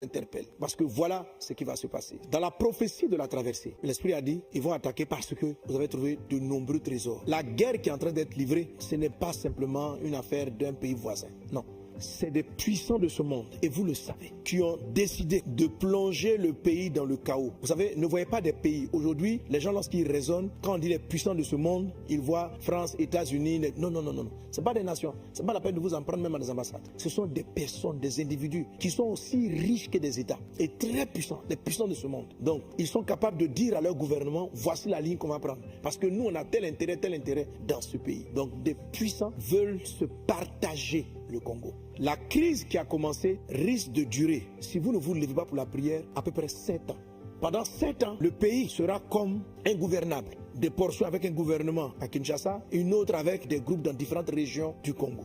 interpelle. Parce que voilà ce qui va se passer. Dans la prophétie de la traversée, l'Esprit a dit, ils vont attaquer parce que vous avez trouvé de nombreux trésors. La guerre qui est en train d'être livrée, ce n'est pas simplement une affaire d'un pays voisin. Non. C'est des puissants de ce monde, et vous le savez, qui ont décidé de plonger le pays dans le chaos. Vous savez, ne voyez pas des pays. Aujourd'hui, les gens, lorsqu'ils raisonnent, quand on dit les puissants de ce monde, ils voient France, États-Unis. Non, non, non, non. Ce n'est pas des nations. Ce n'est pas la peine de vous en prendre même à des ambassades. Ce sont des personnes, des individus qui sont aussi riches que des États et très puissants, les puissants de ce monde. Donc, ils sont capables de dire à leur gouvernement, voici la ligne qu'on va prendre. Parce que nous, on a tel intérêt dans ce pays. Donc, des puissants veulent se partager le Congo. La crise qui a commencé risque de durer, si vous ne vous levez pas pour la prière, à peu près 7 ans. Pendant 7 ans, le pays sera comme ingouvernable. Des portions avec un gouvernement à Kinshasa, une autre avec des groupes dans différentes régions du Congo.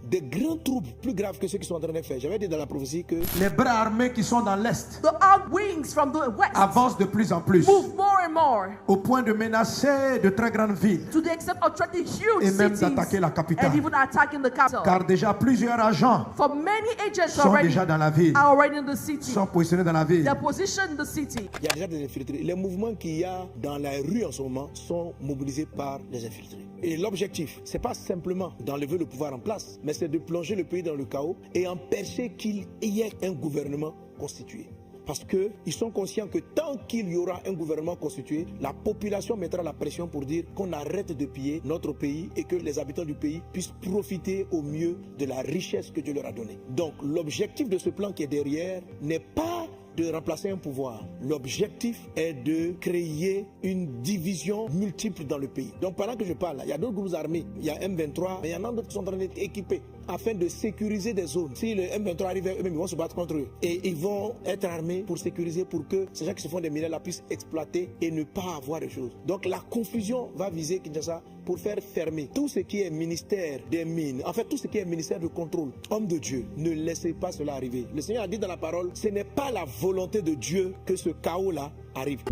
Des grands troubles plus graves que ceux qui sont en train de faire. J'avais dit dans la prophétie que les bras armés qui sont dans l'Est wings from the west avancent de plus en plus, move more and more, au point de menacer de très grandes villes to the extent of threatening huge et même cities d'attaquer la capitale. and even attacking the capital. Car déjà plusieurs agents For many agents sont déjà dans la ville, are already in the city. sont positionnés dans la ville. They're positioned in the city. il y a déjà des infiltrés. Les mouvements qu'il y a dans la rue en ce moment sont mobilisés par les infiltrés. Et l'objectif, c'est pas simplement d'enlever le pouvoir en place, mais c'est de plonger le pays dans le chaos et empêcher qu'il y ait un gouvernement constitué. Parce qu'ils sont conscients que tant qu'il y aura un gouvernement constitué, la population mettra la pression pour dire qu'on arrête de piller notre pays et que les habitants du pays puissent profiter au mieux de la richesse que Dieu leur a donnée. Donc l'objectif de ce plan qui est derrière n'est pas de remplacer un pouvoir. L'objectif est de créer une division multiple dans le pays. Donc pendant que je parle, il y a d'autres groupes armés, il y a M23, mais il y en a d'autres qui sont en train d'être équipés afin de sécuriser des zones. Si le M23 arrive, eux-mêmes ils vont se battre contre eux. Et ils vont être armés pour sécuriser, pour que ces gens qui se font des mineurs là puissent exploiter et ne pas avoir de choses. Donc la confusion va viser Kinshasa pour faire fermer tout ce qui est ministère des mines, en fait tout ce qui est ministère de contrôle. Homme de Dieu, ne laissez pas cela arriver. Le Seigneur a dit dans la parole, ce n'est pas la volonté de Dieu que ce chaos-là arrive.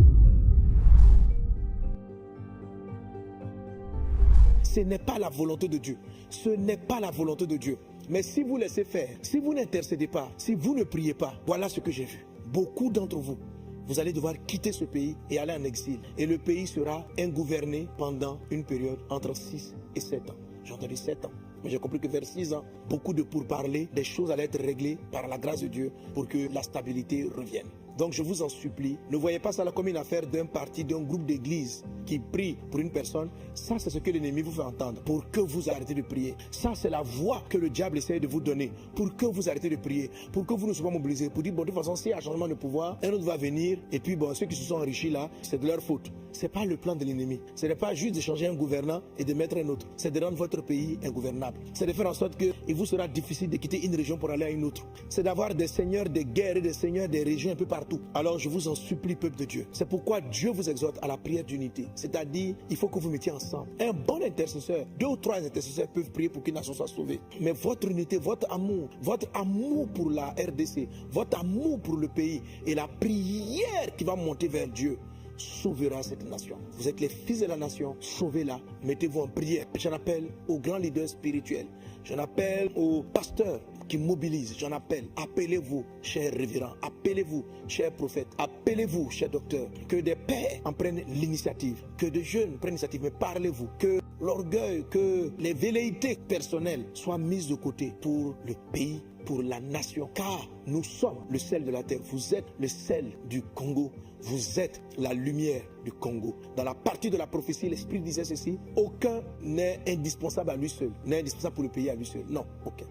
Ce n'est pas la volonté de Dieu. Ce n'est pas la volonté de Dieu. Mais si vous laissez faire, si vous n'intercédez pas, si vous ne priez pas, voilà ce que j'ai vu. Beaucoup d'entre vous, vous allez devoir quitter ce pays et aller en exil. Et le pays sera ingouverné pendant une période entre 6 et 7 ans. J'ai entendu 7 ans. Mais j'ai compris que vers 6 ans, beaucoup de pourparlers, des choses allaient être réglées par la grâce de Dieu pour que la stabilité revienne. Donc je vous en supplie, ne voyez pas ça là comme une affaire d'un parti, d'un groupe d'église qui prie pour une personne. Ça, c'est ce que l'ennemi vous fait entendre pour que vous arrêtez de prier. Ça, c'est la voix que le diable essaie de vous donner pour que vous arrêtez de prier, pour que vous ne soyez pas mobilisés, pour dire, bon, de toute façon, s'il y a un changement de pouvoir, un autre va venir, et puis, bon, ceux qui se sont enrichis là, c'est de leur faute. Ce n'est pas le plan de l'ennemi. Ce n'est pas juste de changer un gouvernant et de mettre un autre. C'est de rendre votre pays ingouvernable. C'est de faire en sorte qu'il vous sera difficile de quitter une région pour aller à une autre. C'est d'avoir des seigneurs de guerre et des seigneurs des régions un peu partout. Alors je vous en supplie, peuple de Dieu. C'est pourquoi Dieu vous exhorte à la prière d'unité. C'est-à-dire, il faut que vous mettiez ensemble. Un bon intercesseur, 2 ou 3 intercesseurs peuvent prier pour qu'une nation soit sauvée. Mais votre unité, votre amour pour la RDC, votre amour pour le pays et la prière qui va monter vers Dieu sauvera cette nation. Vous êtes les fils de la nation, sauvez-la, mettez-vous en prière. J'en appelle aux grands leaders spirituels, j'en appelle aux pasteurs qui mobilisent, j'en appelle. Appelez-vous, chers révérends, appelez-vous, chers prophètes, appelez-vous, chers docteurs, que des pères en prennent l'initiative, que des jeunes prennent l'initiative, mais parlez-vous, que l'orgueil, que les velléités personnelles soient mises de côté pour le pays, pour la nation, car nous sommes le sel de la terre. Vous êtes le sel du Congo, vous êtes la lumière du Congo. Dans la partie de la prophétie, l'Esprit disait ceci, aucun n'est indispensable à lui seul, n'est indispensable pour le pays à lui seul. Non, aucun.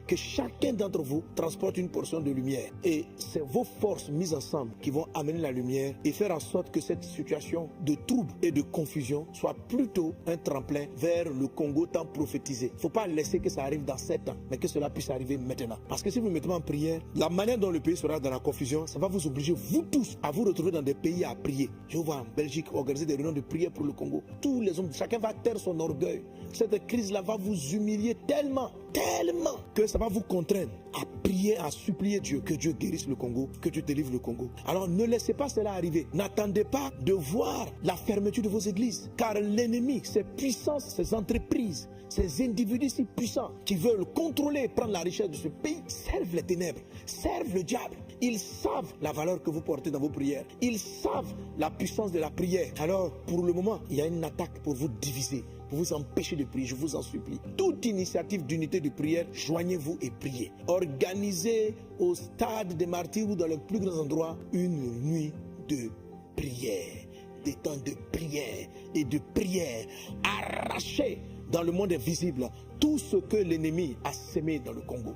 Que chacun d'entre vous transporte une portion de lumière. Et c'est vos forces mises ensemble qui vont amener la lumière et faire en sorte que cette situation de trouble et de confusion soit plutôt un tremplin vers le Congo tant prophétisé. Il ne faut pas laisser que ça arrive dans 7 ans, mais que cela puisse arriver maintenant. Parce que si vous mettez en prière, la manière dont le pays sera dans la confusion, ça va vous obliger, vous tous, à vous retrouver dans des pays à prier. Je vois en Belgique organiser des réunions de prière pour le Congo. Tous les hommes, chacun va taire son orgueil. Cette crise-là va vous humilier tellement que ça va vous contraindre à prier, à supplier Dieu, que Dieu guérisse le Congo, que Dieu délivre le Congo. Alors ne laissez pas cela arriver. N'attendez pas de voir la fermeture de vos églises, car l'ennemi, ses puissances, ses entreprises, ces individus si puissants qui veulent contrôler et prendre la richesse de ce pays, servent les ténèbres, servent le diable. Ils savent la valeur que vous portez dans vos prières. Ils savent la puissance de la prière. Alors, pour le moment, il y a une attaque pour vous diviser, pour vous empêcher de prier. Je vous en supplie. Toute initiative d'unité de prière, joignez-vous et priez. Organisez au stade des martyrs ou dans les plus grands endroits une nuit de prière. Des temps de prière et de prière. Arrachez dans le monde invisible tout ce que l'ennemi a sémé dans le Congo.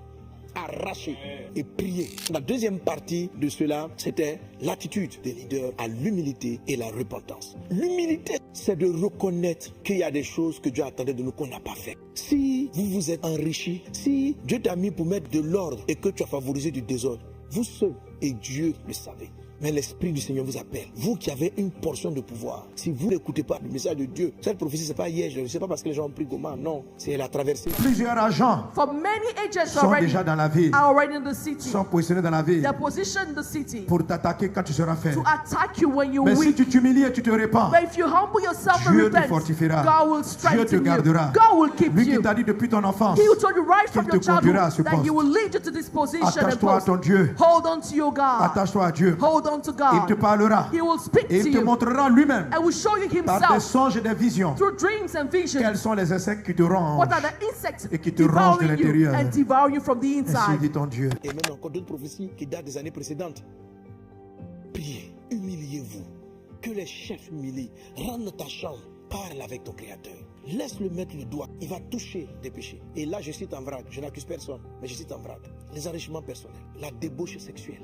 Arracher et prier. La deuxième partie de cela, c'était l'attitude des leaders à l'humilité et la repentance. L'humilité, c'est de reconnaître qu'il y a des choses que Dieu attendait de nous qu'on n'a pas fait. Si vous vous êtes enrichi, si Dieu t'a mis pour mettre de l'ordre et que tu as favorisé du désordre, vous seul et Dieu le savez. Mais l'Esprit du Seigneur vous appelle. Vous qui avez une portion de pouvoir, si vous n'écoutez pas le message de Dieu, cette prophétie, ce n'est pas hier, ce n'est pas parce que les gens ont pris comment, non, c'est la traversée. Plusieurs agents For many agents sont déjà dans la ville, are already in the city. sont positionnés dans la ville They're positioned in the city pour t'attaquer quand tu seras fait. to attack you when you Mais si weak. tu t'humilies et tu te répands, But if you humble yourself and Dieu te repent, fortifiera. God will Dieu te strengthen you. gardera. God will keep Lui qui you. t'a dit depuis ton enfance, He who told you right from qu'il your te conduira à ce childhood that poste. He will lead you to this position and attache-toi à post. ton Dieu. Hold on to your God. Attache-toi à Dieu. Hold on to Il te God. parlera. He will speak Et to il te you montrera lui-même and will show you par des Himself songes et des visions through dreams and quels visions. sont les insectes qui te rongent. What are the insects Et qui te rongent de devouring you l'intérieur. and devouring you from the Ainsi inside? dit ton Dieu. Et même encore d'autres prophéties qui datent des années précédentes. Priez, humiliez-vous. Que les chefs humilient. Rentre dans ta chambre. Parle avec ton Créateur. Laisse-le mettre le doigt. Il va toucher tes péchés. Et là, je cite en vrac. Je n'accuse personne, mais je cite en vrac. Les enrichements personnels, la débauche sexuelle,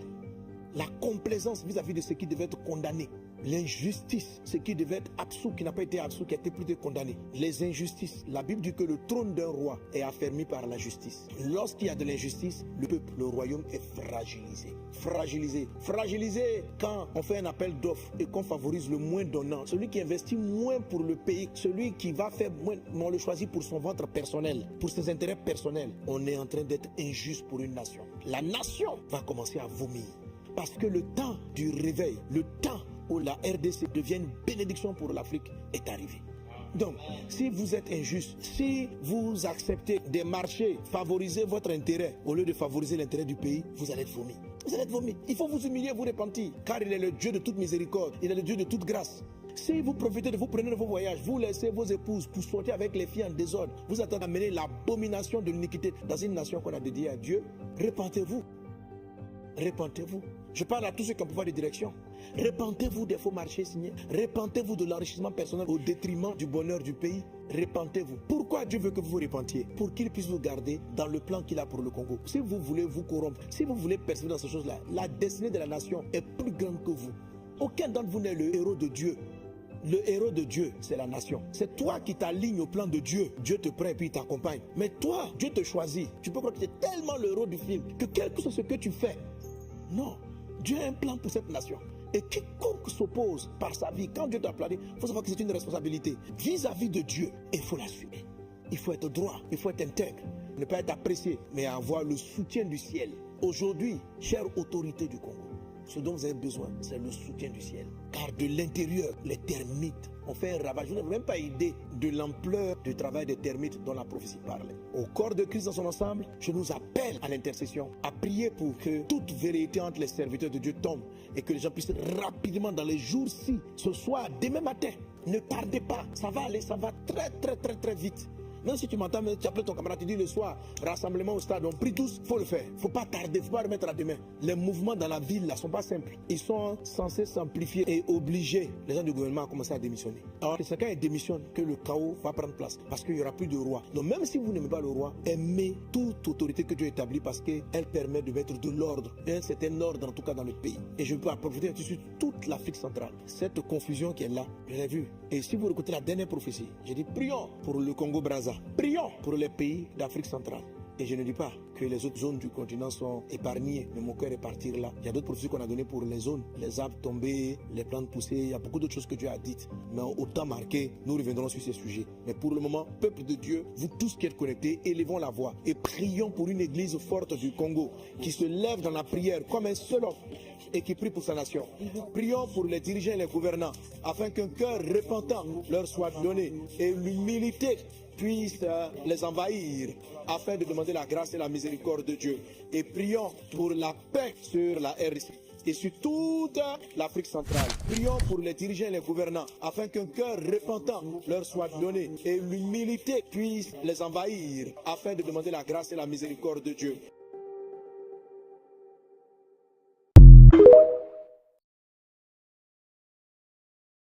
la complaisance vis-à-vis de ce qui devait être condamné, l'injustice, ce qui devait être absous, qui n'a pas été absous, qui a été plutôt condamné, les injustices. La Bible dit que le trône d'un roi est affermi par la justice. Lorsqu'il y a de l'injustice, le peuple, le royaume est fragilisé. Fragilisé. Fragilisé quand on fait un appel d'offres et qu'on favorise le moins donnant. Celui qui investit moins pour le pays, celui qui va faire moins, on le choisit pour son ventre personnel, pour ses intérêts personnels. On est en train d'être injuste pour une nation. La nation va commencer à vomir. Parce que le temps du réveil, le temps où la RDC devient une bénédiction pour l'Afrique est arrivé. Donc, si vous êtes injuste, si vous acceptez des marchés, favorisez votre intérêt au lieu de favoriser l'intérêt du pays, vous allez être vomi. Vous allez être vomi. Il faut vous humilier, vous repentir, car il est le Dieu de toute miséricorde, il est le Dieu de toute grâce. Si vous profitez de vous prenez de vos voyages, vous laissez vos épouses pour sortir avec les filles en désordre, vous attendez à mener l'abomination de l'iniquité dans une nation qu'on a dédiée à Dieu, repentez-vous. Repentez-vous. Je parle à tous ceux qui ont pouvoir de direction. Repentez-vous des faux marchés signés. Repentez-vous de l'enrichissement personnel au détriment du bonheur du pays. Repentez-vous. Pourquoi Dieu veut que vous vous repentiez? Pour qu'il puisse vous garder dans le plan qu'il a pour le Congo. Si vous voulez vous corrompre, si vous voulez persévérer dans ces choses-là, la destinée de la nation est plus grande que vous. Aucun d'entre vous n'est le héros de Dieu. Le héros de Dieu, c'est la nation. C'est toi qui t'alignes au plan de Dieu. Dieu te prend et puis il t'accompagne. Mais toi, Dieu te choisit. Tu peux croire que tu es tellement le héros du film que quel que soit ce que tu fais, non, Dieu a un plan pour cette nation. Et quiconque s'oppose par sa vie, quand Dieu t'a appelé, il faut savoir que c'est une responsabilité vis-à-vis de Dieu. Et il faut l'assumer. Il faut être droit, il faut être intègre. Ne pas être apprécié, mais avoir le soutien du ciel. Aujourd'hui, chère autorité du Congo, ce dont vous avez besoin, c'est le soutien du ciel. Car de l'intérieur, les termites ont fait un ravage. Vous n'avez même pas idée de l'ampleur du travail des termites dont la prophétie parlait. Au corps de Christ dans son ensemble, je nous appelle à l'intercession, à prier pour que toute vérité entre les serviteurs de Dieu tombe et que les gens puissent rapidement dans les jours-ci, ce soir, demain matin, ne tardez pas. Ça va aller, ça va très vite. Même si tu m'entends, tu appelles ton camarade, tu dis le soir, rassemblement au stade, on prie tous, il faut le faire. Il ne faut pas tarder, il ne faut pas remettre à demain. Les mouvements dans la ville ne sont pas simples. Ils sont censés s'amplifier et obliger les gens du gouvernement à commencer à démissionner. Alors, c'est quand ils démissionnent que le chaos va prendre place, parce qu'il n'y aura plus de roi. Donc même si vous n'aimez pas le roi, aimez toute autorité que Dieu établit parce qu'elle permet de mettre de l'ordre, un certain ordre en tout cas dans le pays. Et je peux profiter sur toute l'Afrique centrale. Cette confusion qui est là, je l'ai vue. Et si vous écoutez la dernière prophétie, j'ai dit prions pour le Congo-Brazza. Prions pour les pays d'Afrique centrale. Et je ne dis pas que les autres zones du continent sont épargnées, mais mon cœur est parti là. Il y a d'autres prophéties qu'on a données pour les zones. Les arbres tombés, les plantes poussées, il y a beaucoup d'autres choses que Dieu a dites. Mais au temps marqué, nous reviendrons sur ces sujets. Mais pour le moment, peuple de Dieu, vous tous qui êtes connectés, élevons la voix et prions pour une église forte du Congo qui se lève dans la prière comme un seul homme et qui prie pour sa nation. Prions pour les dirigeants et les gouvernants afin qu'un cœur repentant leur soit donné et l'humilité puisse les envahir afin de demander la grâce et la miséricorde de Dieu. Et prions pour la paix sur la RDC et sur toute l'Afrique centrale. Prions pour les dirigeants et les gouvernants afin qu'un cœur repentant leur soit donné et l'humilité puisse les envahir afin de demander la grâce et la miséricorde de Dieu.